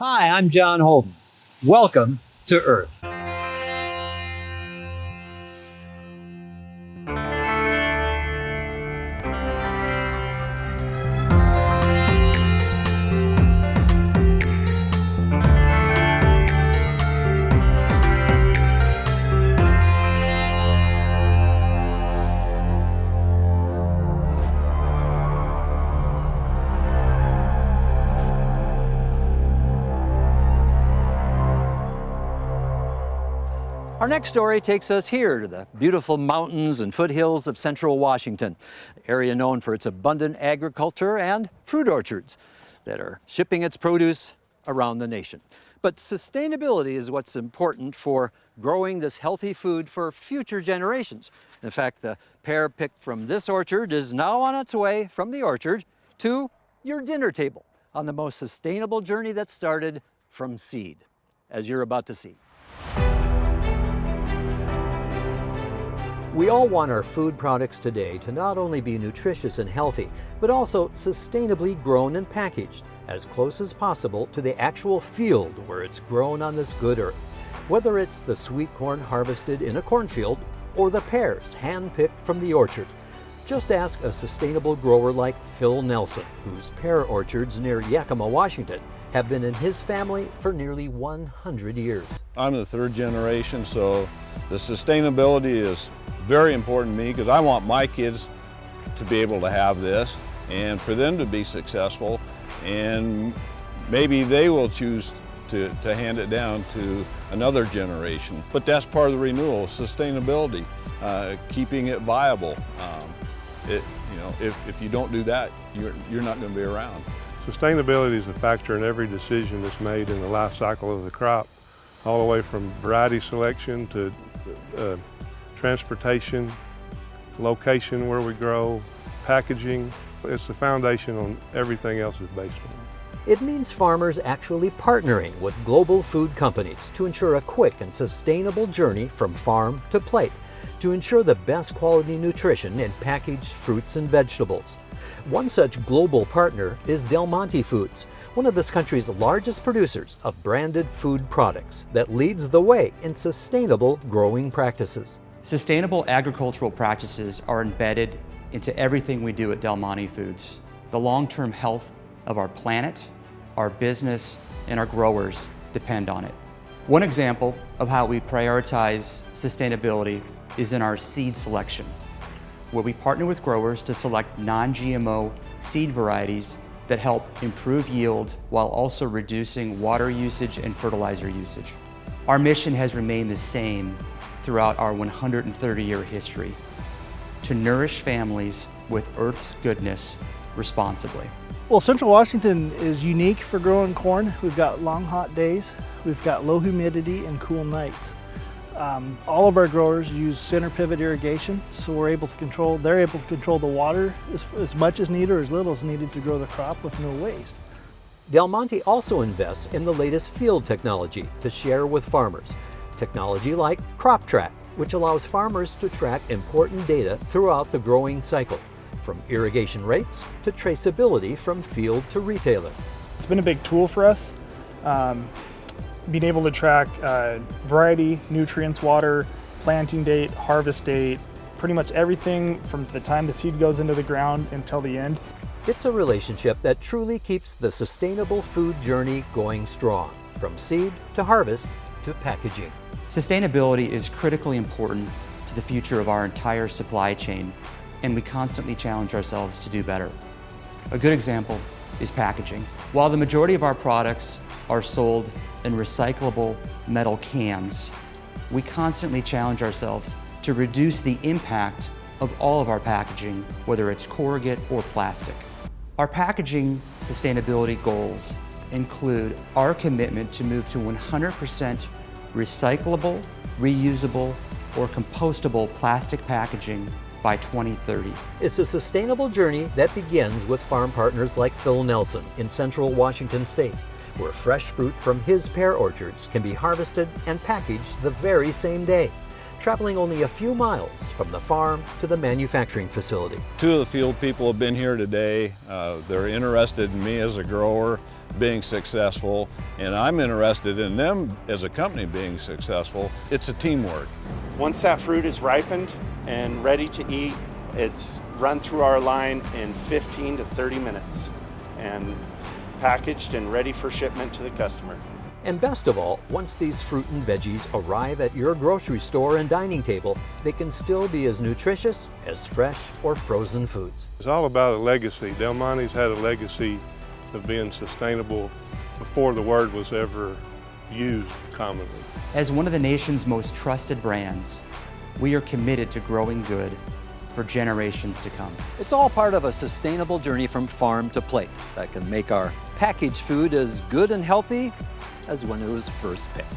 Hi, I'm John Holden. Welcome to Earth. Our next story takes us here to the beautiful mountains and foothills of central Washington, an area known for its abundant agriculture and fruit orchards that are shipping its produce around the nation. But sustainability is what's important for growing this healthy food for future generations. In fact, the pear picked from this orchard is now on its way from the orchard to your dinner table on the most sustainable journey that started from seed, as you're about to see. We all want our food products today to not only be nutritious and healthy, but also sustainably grown and packaged as close as possible to the actual field where it's grown on this good earth. Whether it's the sweet corn harvested in a cornfield or the pears hand-picked from the orchard, just ask a sustainable grower like Phil Nelson, whose pear orchards near Yakima, Washington, have been in his family for nearly 100 years. I'm the third generation, so the sustainability is very important to me because I want my kids to be able to have this and for them to be successful, and maybe they will choose to hand it down to another generation. But that's part of the renewal, sustainability, keeping it viable. If you don't do that, you're not going to be around. Sustainability is a factor in every decision that's made in the life cycle of the crop, all the way from variety selection to transportation, location where we grow, packaging. It's the foundation on everything else is based on. It means farmers actually partnering with global food companies to ensure a quick and sustainable journey from farm to plate, to ensure the best quality nutrition in packaged fruits and vegetables. One such global partner is Del Monte Foods, one of this country's largest producers of branded food products that leads the way in sustainable growing practices. Sustainable agricultural practices are embedded into everything we do at Del Monte Foods. The long-term health of our planet, our business, and our growers depend on it. One example of how we prioritize sustainability is in our seed selection, where we partner with growers to select non-GMO seed varieties that help improve yield while also reducing water usage and fertilizer usage. Our mission has remained the same throughout our 130-year history: to nourish families with Earth's goodness responsibly. Well, Central Washington is unique for growing corn. We've got long, hot days, we've got low humidity and cool nights. All of our growers use center pivot irrigation, so they're able to control the water as much as needed or as little as needed to grow the crop with no waste. Del Monte also invests in the latest field technology to share with farmers. Technology like Crop Track, which allows farmers to track important data throughout the growing cycle, from irrigation rates to traceability from field to retailer. It's been a big tool for us, being able to track variety, nutrients, water, planting date, harvest date, pretty much everything from the time the seed goes into the ground until the end. It's a relationship that truly keeps the sustainable food journey going strong, from seed to harvest to packaging. Sustainability is critically important to the future of our entire supply chain, and we constantly challenge ourselves to do better. A good example is packaging. While the majority of our products are sold in recyclable metal cans, we constantly challenge ourselves to reduce the impact of all of our packaging, whether it's corrugate or plastic. Our packaging sustainability goals include our commitment to move to 100% recyclable, reusable, or compostable plastic packaging by 2030. It's a sustainable journey that begins with farm partners like Phil Nelson in central Washington state, where fresh fruit from his pear orchards can be harvested and packaged the very same day. traveling only a few miles from the farm to the manufacturing facility. Two of the field people have been here today. They're interested in me as a grower being successful, and I'm interested in them as a company being successful. It's a teamwork. Once that fruit is ripened and ready to eat, it's run through our line in 15 to 30 minutes and packaged and ready for shipment to the customer. And best of all, once these fruit and veggies arrive at your grocery store and dining table, they can still be as nutritious as fresh or frozen foods. It's all about a legacy. Del Monte's had a legacy of being sustainable before the word was ever used commonly. As one of the nation's most trusted brands, we are committed to growing good for generations to come. It's all part of a sustainable journey from farm to plate that can make our packaged food as good and healthy as when it was first picked.